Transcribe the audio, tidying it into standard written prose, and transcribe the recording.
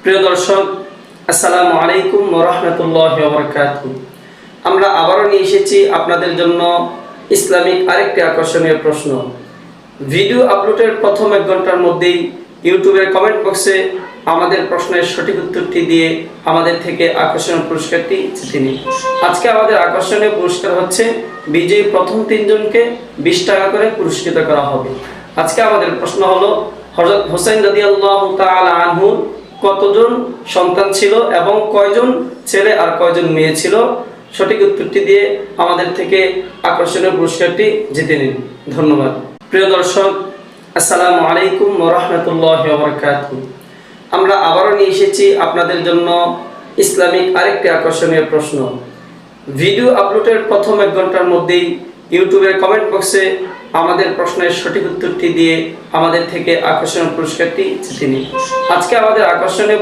প্রিয় দর্শক, আসসালামু আলাইকুম ওয়া রাহমাতুল্লাহি ওয়া বারাকাতুহু। আমরা আবারও নিয়ে এসেছি আপনাদের জন্য ইসলামিক আরেকটি আকর্ষণীয় প্রশ্ন। ভিডিও আপলোডের প্রথম 1 ঘন্টার মধ্যেই ইউটিউবের কমেন্ট বক্সে আমাদের প্রশ্নের সঠিক উত্তরটি দিয়ে আমাদের থেকে আকর্ষণীয় পুরস্কারটি জিতে নিন। আজকে আমাদের আকর্ষণীয় পুরস্কার হচ্ছে বিজয়ী প্রথম 3 জনকে 20 টাকা করে পুরস্কৃত করা হবে। আজকে আমাদের প্রশ্ন হলো, হযরত হুসাইন রাদিয়াল্লাহু তাআলা আনহু কতজন সন্তান ছিল এবং কয়জন ছেলে আর কয়জন মেয়ে ছিল? সঠিক উত্তরটি দিয়ে আমাদের থেকে আকর্ষণীয় পুরস্কারটি জিতে নিন। ধন্যবাদ। প্রিয় দর্শক, আসসালামু আলাইকুম ওয়া রাহমাতুল্লাহি ওয়া বারাকাতুহু। আমরা আবারও নিয়ে এসেছি আপনাদের জন্য ইসলামিক আরেকটি আকর্ষণীয় প্রশ্ন। ভিডিও আপলোডের প্রথম 1 ঘন্টার মধ্যেই ইউটিউবের কমেন্ট বক্সে আমাদের প্রশ্নের সঠিক উত্তরটি দিয়ে আমাদের থেকে আকর্ষণীয় পুরস্কারটি জিতে নিন। আজকে আমাদের আকর্ষণীয়